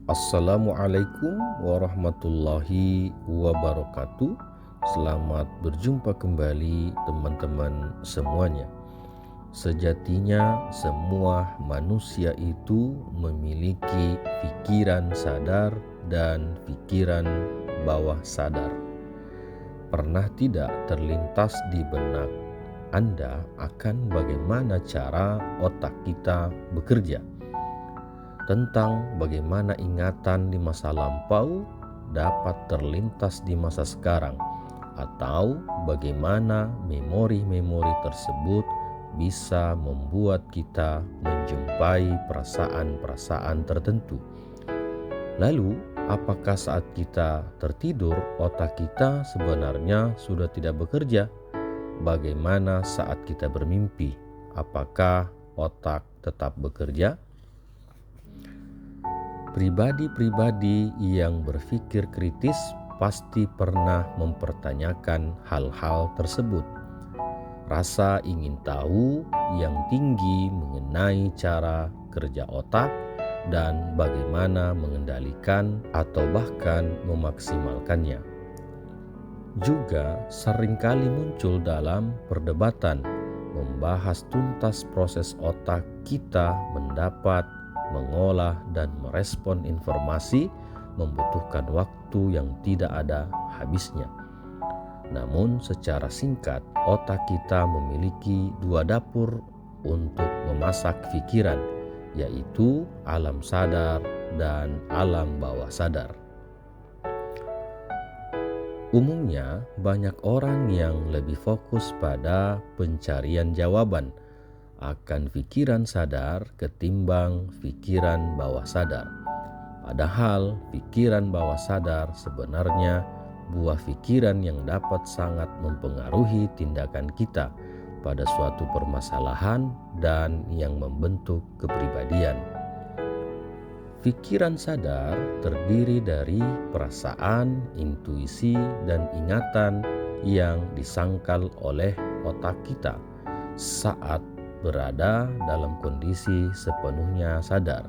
Assalamualaikum warahmatullahi wabarakatuh. Selamat berjumpa kembali teman-teman semuanya. Sejatinya semua manusia itu memiliki pikiran sadar dan pikiran bawah sadar. Pernah tidak terlintas di benak Anda akan bagaimana cara otak kita bekerja? Tentang bagaimana ingatan di masa lampau dapat terlintas di masa sekarang, atau bagaimana memori-memori tersebut bisa membuat kita menjumpai perasaan-perasaan tertentu. Lalu, apakah saat kita tertidur otak kita sebenarnya sudah tidak bekerja? Bagaimana saat kita bermimpi? Apakah otak tetap bekerja? Pribadi-pribadi yang berpikir kritis pasti pernah mempertanyakan hal-hal tersebut. Rasa ingin tahu yang tinggi mengenai cara kerja otak dan bagaimana mengendalikan atau bahkan memaksimalkannya. Juga seringkali muncul dalam perdebatan membahas tuntas proses otak kita mendapat, mengolah dan merespon informasi membutuhkan waktu yang tidak ada habisnya. Namun secara singkat, otak kita memiliki dua dapur untuk memasak pikiran, yaitu alam sadar dan alam bawah sadar. Umumnya banyak orang yang lebih fokus pada pencarian jawaban akan pikiran sadar ketimbang pikiran bawah sadar. Padahal pikiran bawah sadar sebenarnya buah pikiran yang dapat sangat mempengaruhi tindakan kita pada suatu permasalahan dan yang membentuk kepribadian. Pikiran sadar terdiri dari perasaan, intuisi, dan ingatan yang disangkal oleh otak kita saat berada dalam kondisi sepenuhnya sadar.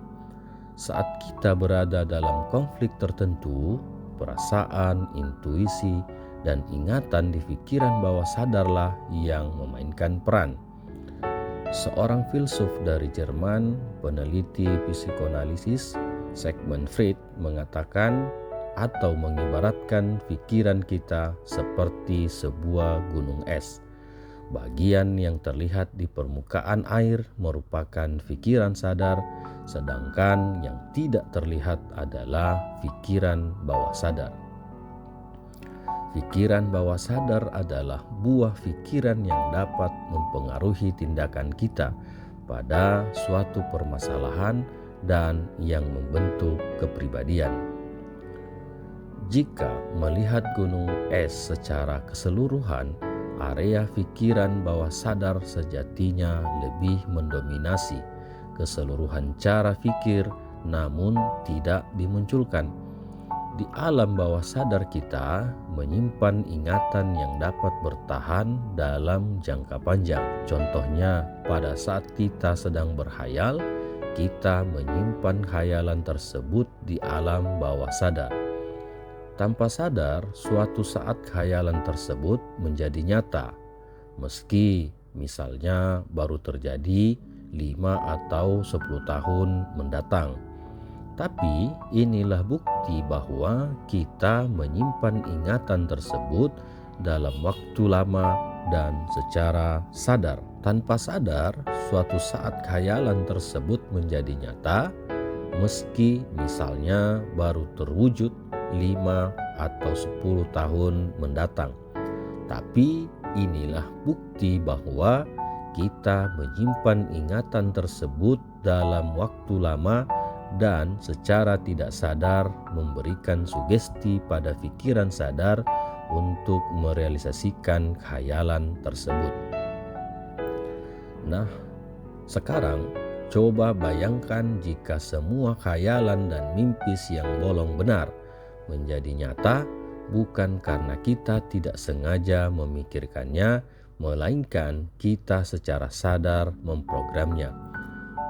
Saat kita berada dalam konflik tertentu, perasaan, intuisi, dan ingatan di pikiran bawah sadarlah yang memainkan peran. Seorang filsuf dari Jerman, peneliti psikoanalisis, Sigmund Freud, mengatakan atau mengibaratkan pikiran kita seperti sebuah gunung es. Bagian yang terlihat di permukaan air merupakan pikiran sadar, sedangkan yang tidak terlihat adalah pikiran bawah sadar. Pikiran bawah sadar adalah buah pikiran yang dapat mempengaruhi tindakan kita pada suatu permasalahan dan yang membentuk kepribadian. Jika melihat gunung es secara keseluruhan, area pikiran bawah sadar sejatinya lebih mendominasi keseluruhan cara pikir, namun tidak dimunculkan. Di alam bawah sadar kita menyimpan ingatan yang dapat bertahan dalam jangka panjang. Contohnya, pada saat kita sedang berkhayal, kita menyimpan khayalan tersebut di alam bawah sadar. Tanpa sadar, suatu saat khayalan tersebut menjadi nyata, meski misalnya baru terjadi 5 atau 10 tahun mendatang. Tapi inilah bukti bahwa kita menyimpan ingatan tersebut dalam waktu lama dan secara sadar. Tanpa sadar, suatu saat khayalan tersebut menjadi nyata, meski misalnya baru terwujud 5 atau 10 tahun mendatang. Tapi inilah bukti bahwa kita menyimpan ingatan tersebut dalam waktu lama dan secara tidak sadar memberikan sugesti pada pikiran sadar untuk merealisasikan khayalan tersebut. Nah, sekarang coba bayangkan jika semua khayalan dan mimpi siang bolong benar menjadi nyata, bukan karena kita tidak sengaja memikirkannya, melainkan kita secara sadar memprogramnya.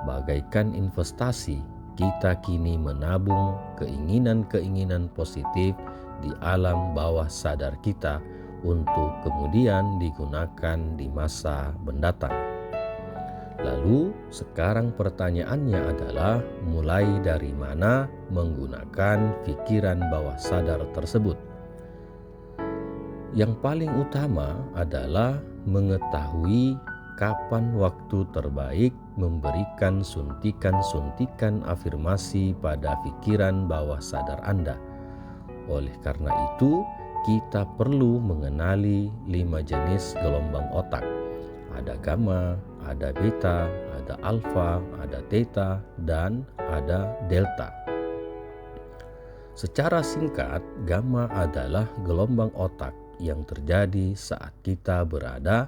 Bagaikan investasi, kita kini menabung keinginan-keinginan positif di alam bawah sadar kita untuk kemudian digunakan di masa mendatang. Lalu sekarang pertanyaannya adalah mulai dari mana menggunakan pikiran bawah sadar tersebut? Yang paling utama adalah mengetahui kapan waktu terbaik memberikan suntikan-suntikan afirmasi pada pikiran bawah sadar Anda. Oleh karena itu, kita perlu mengenali 5 jenis gelombang otak. Ada gamma, ada beta, ada alfa, ada theta, dan ada delta. Secara singkat, gamma adalah gelombang otak yang terjadi saat kita berada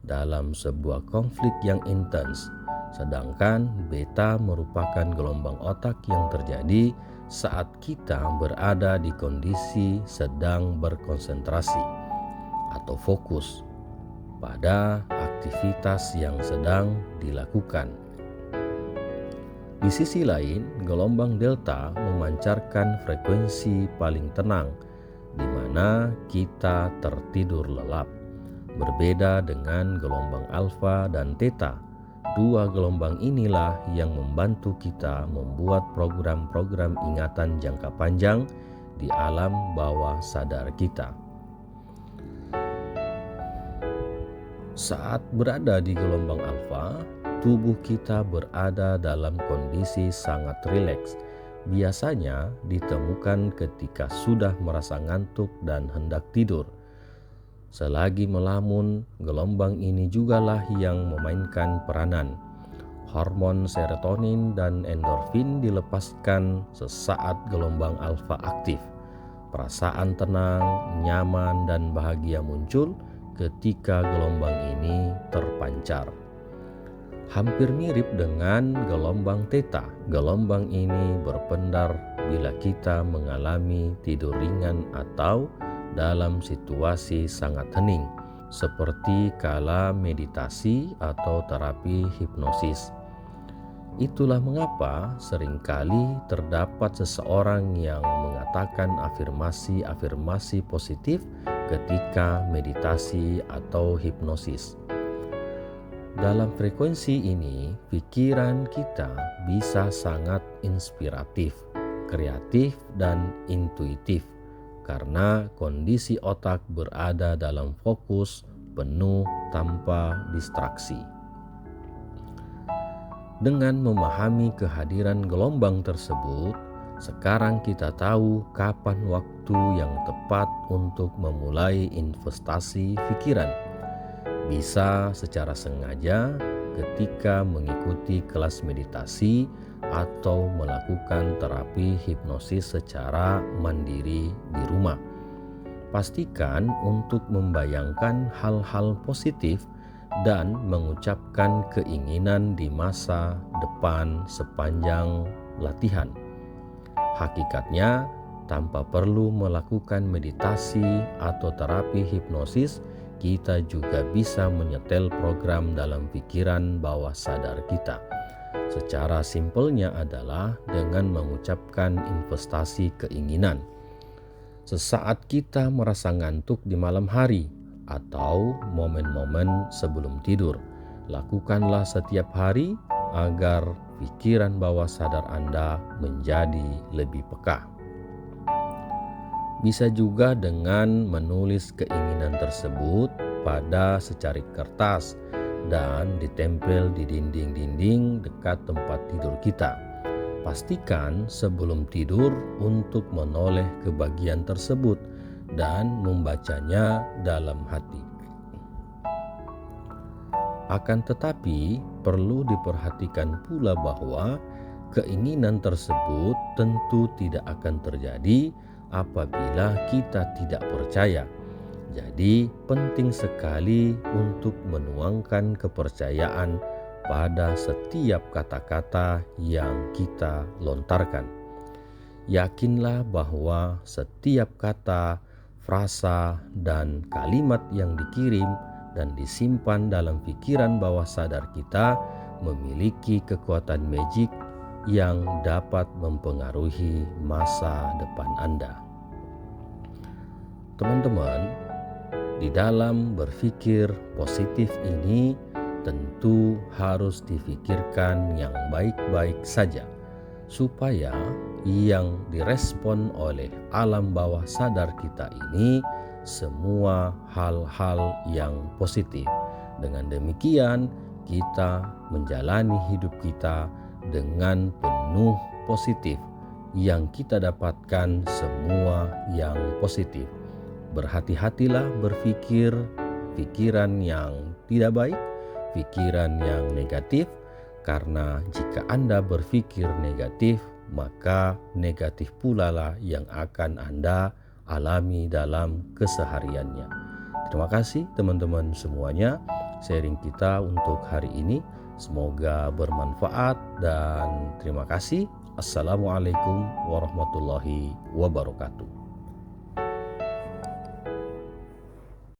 dalam sebuah konflik yang intens, sedangkan beta merupakan gelombang otak yang terjadi saat kita berada di kondisi sedang berkonsentrasi atau fokus pada aktivitas yang sedang dilakukan. Di sisi lain, gelombang delta memancarkan frekuensi paling tenang, di mana kita tertidur lelap. Berbeda dengan gelombang alfa dan theta, dua gelombang inilah yang membantu kita membuat program-program ingatan jangka panjang di alam bawah sadar kita. Saat berada di gelombang alfa, tubuh kita berada dalam kondisi sangat rileks. Biasanya ditemukan ketika sudah merasa ngantuk dan hendak tidur. Selagi melamun, gelombang ini jugalah yang memainkan peranan. Hormon serotonin dan endorfin dilepaskan sesaat gelombang alfa aktif. Perasaan tenang, nyaman, dan bahagia muncul ketika gelombang ini terpancar. Hampir mirip dengan gelombang theta. Gelombang ini berpendar bila kita mengalami tidur ringan atau dalam situasi sangat hening, seperti kala meditasi atau terapi hipnosis. Itulah mengapa seringkali terdapat seseorang yang mengatakan afirmasi-afirmasi positif ketika meditasi atau hipnosis. Dalam frekuensi ini, pikiran kita bisa sangat inspiratif, kreatif, dan intuitif karena kondisi otak berada dalam fokus penuh tanpa distraksi. Dengan memahami kehadiran gelombang tersebut, sekarang kita tahu kapan waktu yang tepat untuk memulai investasi pikiran. Bisa secara sengaja ketika mengikuti kelas meditasi atau melakukan terapi hipnosis secara mandiri di rumah. Pastikan untuk membayangkan hal-hal positif dan mengucapkan keinginan di masa depan sepanjang latihan. Hakikatnya, tanpa perlu melakukan meditasi atau terapi hipnosis, kita juga bisa menyetel program dalam pikiran bawah sadar kita. Secara simpelnya adalah dengan mengucapkan investasi keinginan. Sesaat kita merasa ngantuk di malam hari atau momen-momen sebelum tidur, lakukanlah setiap hari agar pikiran bawah sadar Anda menjadi lebih peka. Bisa juga dengan menulis keinginan tersebut pada secarik kertas dan ditempel di dinding-dinding dekat tempat tidur kita. Pastikan sebelum tidur untuk menoleh ke bagian tersebut dan membacanya dalam hati. Akan tetapi, perlu diperhatikan pula bahwa keinginan tersebut tentu tidak akan terjadi apabila kita tidak percaya. Jadi, penting sekali untuk menuangkan kepercayaan pada setiap kata-kata yang kita lontarkan. Yakinlah bahwa setiap kata, frasa, dan kalimat yang dikirim dan disimpan dalam pikiran bawah sadar kita memiliki kekuatan magic yang dapat mempengaruhi masa depan Anda. Teman-teman, di dalam berpikir positif ini tentu harus difikirkan yang baik-baik saja, supaya yang direspon oleh alam bawah sadar kita ini semua hal-hal yang positif. Dengan demikian, kita menjalani hidup kita dengan penuh positif, yang kita dapatkan semua yang positif. Berhati-hatilah berpikir pikiran yang tidak baik, pikiran yang negatif, karena jika Anda berpikir negatif, maka negatif pula lah yang akan Anda alami dalam kesehariannya. Terima kasih teman-teman semuanya, sharing kita untuk hari ini. Semoga bermanfaat dan terima kasih. Assalamualaikum warahmatullahi wabarakatuh.